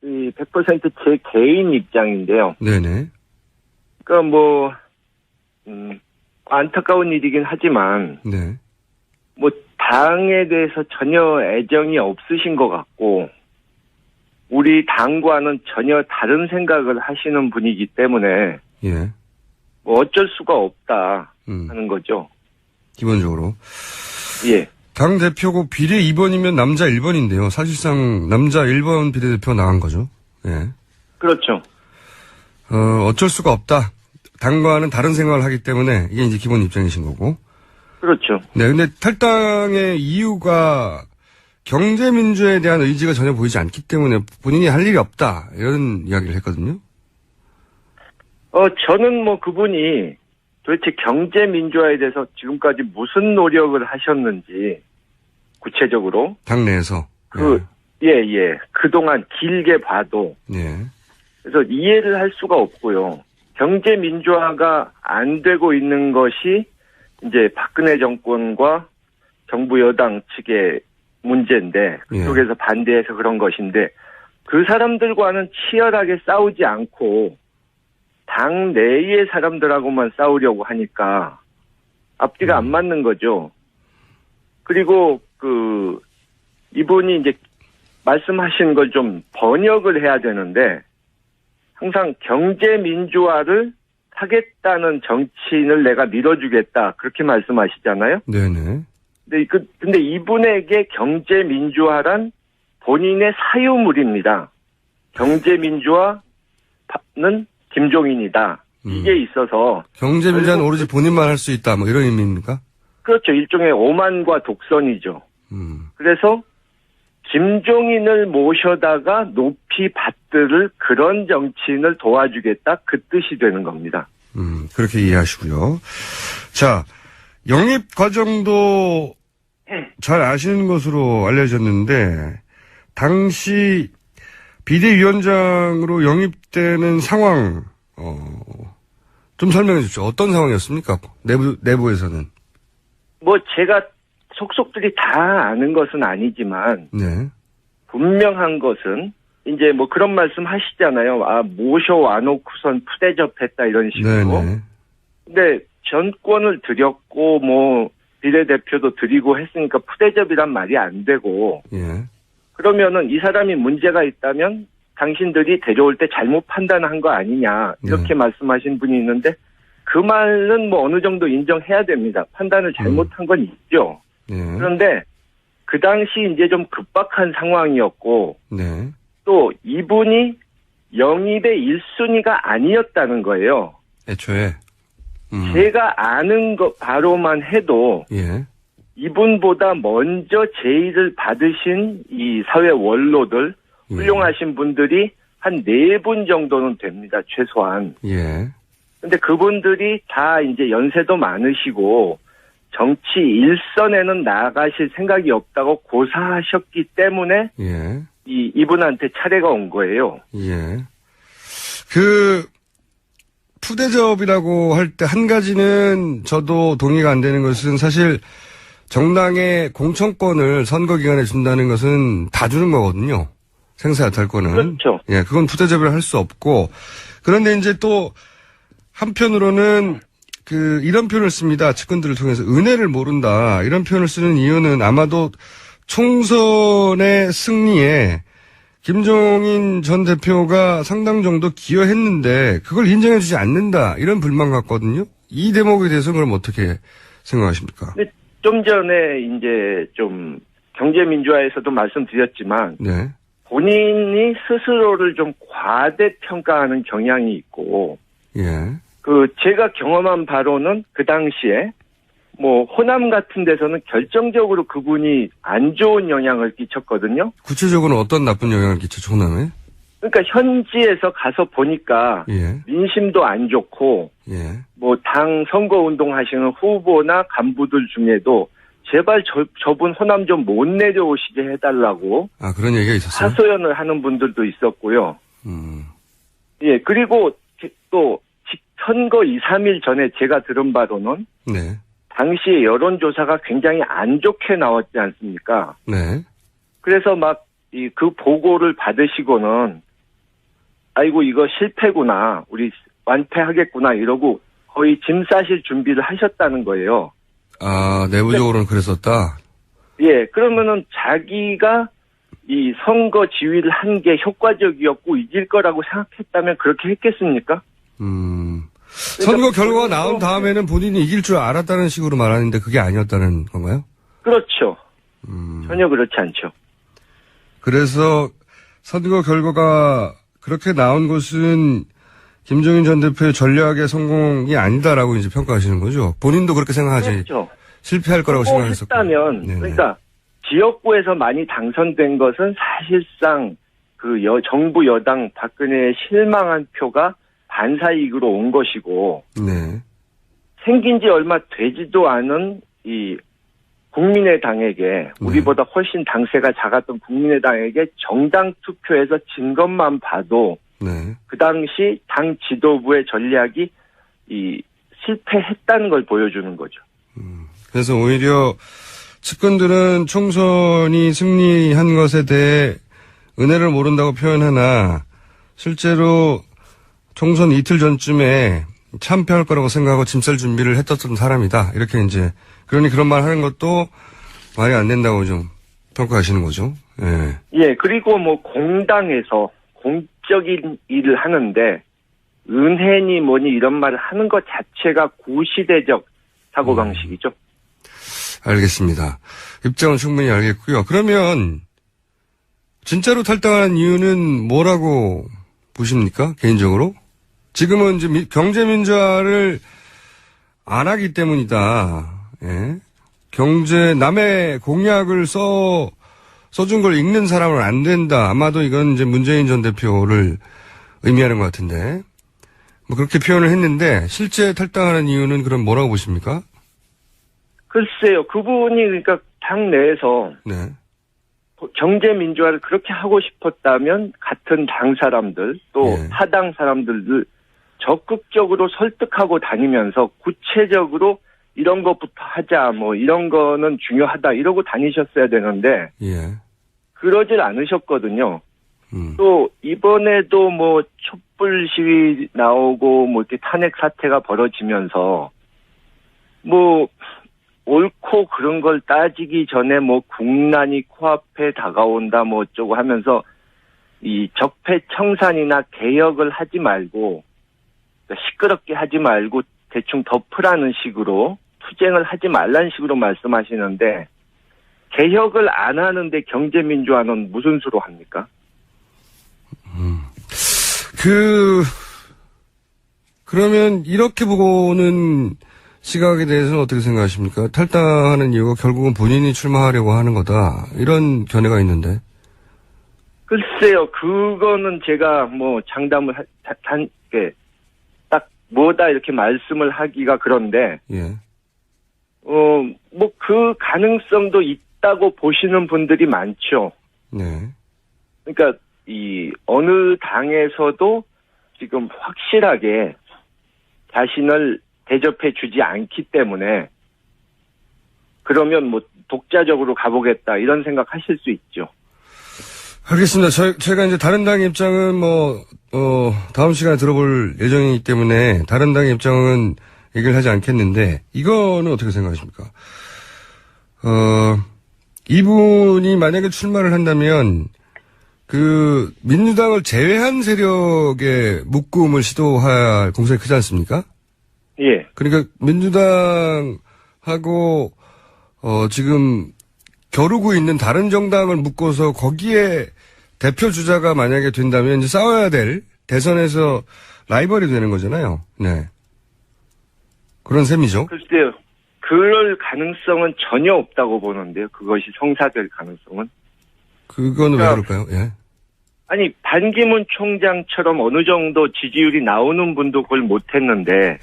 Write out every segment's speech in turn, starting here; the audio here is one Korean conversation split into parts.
100% 제 개인 입장인데요. 네네. 그러니까 안타까운 일이긴 하지만, 네. 당에 대해서 전혀 애정이 없으신 것 같고, 우리 당과는 전혀 다른 생각을 하시는 분이기 때문에, 예. 어쩔 수가 없다 하는 거죠. 기본적으로. 예. 당 대표고 비례 2번이면 남자 1번인데요. 사실상 남자 1번 비례대표 나간 거죠. 예. 그렇죠. 어쩔 수가 없다. 당과는 다른 생각을 하기 때문에 이게 이제 기본 입장이신 거고. 그렇죠. 네, 근데 탈당의 이유가 경제민주에 대한 의지가 전혀 보이지 않기 때문에 본인이 할 일이 없다. 이런 이야기를 했거든요. 저는 그분이 도대체 경제민주화에 대해서 지금까지 무슨 노력을 하셨는지, 구체적으로. 당내에서. 예. 그동안 길게 봐도. 예. 그래서 이해를 할 수가 없고요. 경제민주화가 안 되고 있는 것이 이제 박근혜 정권과 정부 여당 측의 문제인데, 그쪽에서 반대해서 그런 것인데, 그 사람들과는 치열하게 싸우지 않고, 당 내의 사람들하고만 싸우려고 하니까 앞뒤가 안 맞는 거죠. 그리고 이분이 이제 말씀하신 걸 좀 번역을 해야 되는데, 항상 경제 민주화를 하겠다는 정치인을 내가 밀어주겠다 그렇게 말씀하시잖아요. 네네. 근데 이분에게 경제 민주화란 본인의 사유물입니다. 경제 민주화는 김종인이다. 이게 있어서. 경제민주화는 오로지 본인만 할 수 있다. 이런 의미입니까? 그렇죠. 일종의 오만과 독선이죠. 그래서 김종인을 모셔다가 높이 받들을 그런 정치인을 도와주겠다. 그 뜻이 되는 겁니다. 그렇게 이해하시고요. 자, 영입 과정도 잘 아시는 것으로 알려졌는데, 당시 비대위원장으로 영입되는 상황, 좀 설명해 주십시오. 어떤 상황이었습니까? 내부에서는. 제가 속속들이 다 아는 것은 아니지만, 네. 분명한 것은, 이제 그런 말씀 하시잖아요. 모셔와놓고선 푸대접했다 이런 식으로. 네네. 근데 전권을 드렸고, 비례대표도 드리고 했으니까 푸대접이란 말이 안 되고, 예. 그러면은 이 사람이 문제가 있다면 당신들이 데려올 때 잘못 판단한 거 아니냐 이렇게 말씀하신 분이 있는데 그 말은 어느 정도 인정해야 됩니다. 판단을 잘못한 건 있죠. 그런데 그 당시 이제 좀 급박한 상황이었고 네. 또 이분이 영입의 1순위가 아니었다는 거예요. 애초에. 제가 아는 것 바로만 해도 예. 이분보다 먼저 제의를 받으신 이 사회 원로들, 훌륭하신 분들이 한 4분 정도는 됩니다, 최소한. 예. 근데 그분들이 다 이제 연세도 많으시고, 정치 일선에는 나가실 생각이 없다고 고사하셨기 때문에, 이분한테 차례가 온 거예요. 예. 푸대접이라고 할 때 한 가지는 저도 동의가 안 되는 것은 사실 정당의 공천권을 선거 기간에 준다는 것은 다 주는 거거든요. 생사야탈권은. 그렇죠. 예, 그건 푸대접을 할 수 없고. 그런데 이제 또 한편으로는 이런 표현을 씁니다. 측근들을 통해서 은혜를 모른다. 이런 표현을 쓰는 이유는 아마도 총선의 승리에 김종인 전 대표가 상당 정도 기여했는데 그걸 인정해주지 않는다. 이런 불만 같거든요. 이 대목에 대해서는 그럼 어떻게 생각하십니까? 좀 전에 이제 좀 경제민주화에서도 말씀드렸지만 네. 본인이 스스로를 좀 과대평가하는 경향이 있고 제가 경험한 바로는 그 당시에 호남 같은 데서는 결정적으로 그분이 안 좋은 영향을 끼쳤거든요. 구체적으로는 어떤 나쁜 영향을 끼쳤죠, 호남에? 그러니까 현지에서 가서 보니까 민심도 안 좋고 당 선거운동 하시는 후보나 간부들 중에도 제발 저분 호남 좀 못 내려오시게 해달라고 그런 얘기가 있었어요? 하소연을 하는 분들도 있었고요. 예, 그리고 또 선거 2, 3일 전에 제가 들은 바로는 당시에 여론조사가 굉장히 안 좋게 나왔지 않습니까? 네. 그래서 그 보고를 받으시고는 아이고 이거 실패구나, 우리 완패하겠구나 이러고 거의 짐 싸실 준비를 하셨다는 거예요. 아, 내부적으로는 그랬었다? 예, 그러면은 자기가 이 선거 지휘를 한 게 효과적이었고 이길 거라고 생각했다면 그렇게 했겠습니까? 선거 결과가 나온 다음에는 본인이 이길 줄 알았다는 식으로 말하는데 그게 아니었다는 건가요? 그렇죠. 전혀 그렇지 않죠. 그래서 선거 결과가 그렇게 나온 것은 김종인 전 대표의 전략의 성공이 아니다라고 이제 평가하시는 거죠. 본인도 그렇게 생각하지. 그렇죠. 실패할 거라고 생각했었고. 했다면, 그러니까 지역구에서 많이 당선된 것은 사실상 그 정부 여당 박근혜의 실망한 표가 반사이익으로 온 것이고, 네. 생긴 지 얼마 되지도 않은 이 국민의당에게, 우리보다 훨씬 당세가 작았던 국민의당에게 정당 투표에서 진 것만 봐도 네. 그 당시 당 지도부의 전략이 이 실패했다는 걸 보여주는 거죠. 그래서 오히려 측근들은 총선이 승리한 것에 대해 은혜를 모른다고 표현하나 실제로 총선 이틀 전쯤에 참패할 거라고 생각하고 짐쌀 준비를 했었던 사람이다. 이렇게 이제 그러니 그런 말 하는 것도 말이 안 된다고 좀 평가하시는 거죠. 예. 예, 그리고 뭐 공당에서 공적인 일을 하는데 은혜니 뭐니 이런 말을 하는 것 자체가 구시대적 사고방식이죠. 알겠습니다. 입장은 충분히 알겠고요. 그러면 진짜로 탈당한 이유는 뭐라고 보십니까? 개인적으로? 지금은 이제 경제민주화를 안 하기 때문이다. 예. 남의 공약을 써준 걸 읽는 사람은 안 된다. 아마도 이건 이제 문재인 전 대표를 의미하는 것 같은데. 뭐 그렇게 표현을 했는데 실제 탈당하는 이유는 그럼 뭐라고 보십니까? 글쎄요. 그분이 그러니까 당 내에서 네. 경제 민주화를 그렇게 하고 싶었다면 같은 당 사람들 또 예. 타당 사람들을 적극적으로 설득하고 다니면서 구체적으로 이런 것부터 하자, 뭐 이런 거는 중요하다 이러고 다니셨어야 되는데 예. 그러질 않으셨거든요. 또 이번에도 뭐 촛불 시위 나오고 뭐 이렇게 탄핵 사태가 벌어지면서 뭐 옳고 그런 걸 따지기 전에 뭐 국난이 코앞에 다가온다 뭐 어쩌고 하면서 이 적폐청산이나 개혁을 하지 말고 그러니까 시끄럽게 하지 말고 대충 덮으라는 식으로 투쟁을 하지 말라는 식으로 말씀하시는데 개혁을 안 하는데 경제민주화는 무슨 수로 합니까? 그러면 이렇게 보고는 시각에 대해서는 어떻게 생각하십니까? 탈당하는 이유가 결국은 본인이 출마하려고 하는 거다. 이런 견해가 있는데. 글쎄요, 그거는 제가 뭐 장담을 딱 뭐다 이렇게 말씀을 하기가 그런데, 예. 뭐 그 가능성도 있다고 보시는 분들이 많죠. 네. 그러니까 이 어느 당에서도 지금 확실하게 자신을 대접해 주지 않기 때문에 그러면 뭐 독자적으로 가보겠다 이런 생각하실 수 있죠. 알겠습니다. 제가 이제 다른 당의 입장은 다음 시간에 들어볼 예정이기 때문에 다른 당의 입장은 얘기를 하지 않겠는데 이거는 어떻게 생각하십니까? 이분이 만약에 출마를 한다면 그 민주당을 제외한 세력의 묶음을 시도할 공산이 크지 않습니까? 예. 그러니까 민주당하고 지금 겨루고 있는 다른 정당을 묶어서 거기에 대표 주자가 만약에 된다면 이제 싸워야 될 대선에서 라이벌이 되는 거잖아요. 네. 그런 셈이죠. 글쎄요. 그럴 가능성은 전혀 없다고 보는데요. 그것이 성사될 가능성은. 그거는 왜 그럴까요? 예. 아니 반기문 총장처럼 어느 정도 지지율이 나오는 분도 그걸 못했는데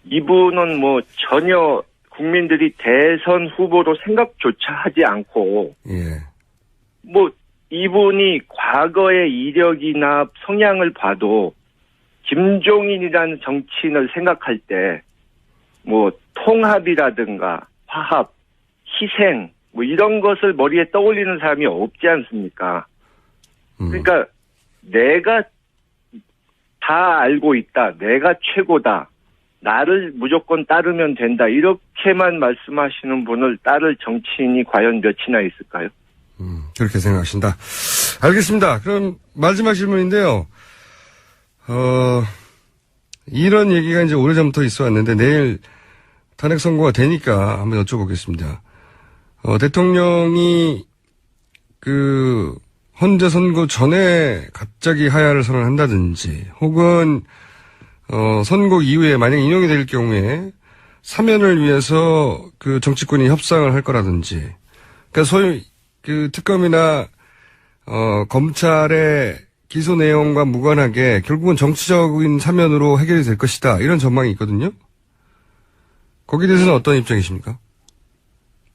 이분은 뭐 전혀 국민들이 대선 후보로 생각조차 하지 않고 예. 뭐 이분이 과거의 이력이나 성향을 봐도 김종인이라는 정치인을 생각할 때 뭐 통합이라든가 화합, 희생 뭐 이런 것을 머리에 떠올리는 사람이 없지 않습니까? 그러니까 내가 다 알고 있다. 내가 최고다. 나를 무조건 따르면 된다. 이렇게만 말씀하시는 분을 따를 정치인이 과연 몇이나 있을까요? 그렇게 생각하신다. 알겠습니다. 그럼 마지막 질문인데요. 이런 얘기가 이제 오래전부터 있어 왔는데 내일 탄핵 선고가 되니까 한번 여쭤보겠습니다. 대통령이 헌재 선고 전에 갑자기 하야를 선언한다든지 혹은 선고 이후에 만약 인용이 될 경우에 사면을 위해서 정치권이 협상을 할 거라든지 그러니까 소위 특검이나 검찰의 기소 내용과 무관하게 결국은 정치적인 사면으로 해결이 될 것이다. 이런 전망이 있거든요. 거기에 대해서는 어떤 입장이십니까?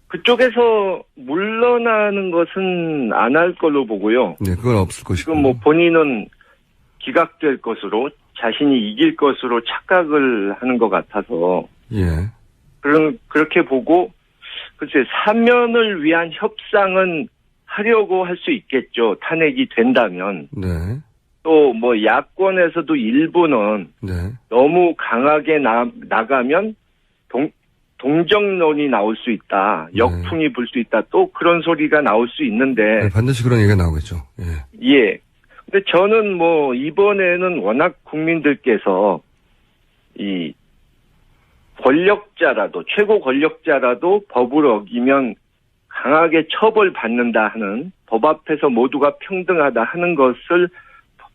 그쪽에서 물러나는 것은 안 할 걸로 보고요. 네, 그건 없을 것이고. 지금 본인은 기각될 것으로 자신이 이길 것으로 착각을 하는 것 같아서. 예. 그렇게 보고, 글쎄, 사면을 위한 협상은 하려고 할 수 있겠죠. 탄핵이 된다면. 네. 또 야권에서도 일부는 네. 너무 강하게 나가면 동정론이 나올 수 있다. 역풍이 불 수 있다. 또 그런 소리가 나올 수 있는데. 네, 반드시 그런 얘기가 나오겠죠. 예. 예. 근데 저는 이번에는 워낙 국민들께서 이 권력자라도, 최고 권력자라도 법을 어기면 강하게 처벌받는다 하는 법 앞에서 모두가 평등하다 하는 것을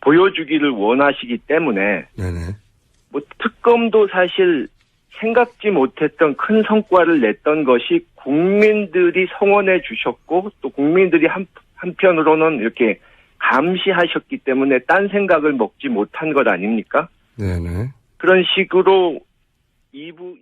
보여주기를 원하시기 때문에. 네네. 특검도 사실 생각지 못했던 큰 성과를 냈던 것이 국민들이 성원해 주셨고 또 국민들이 한편으로는 이렇게 감시하셨기 때문에 딴 생각을 먹지 못한 것 아닙니까? 네네. 그런 식으로 이거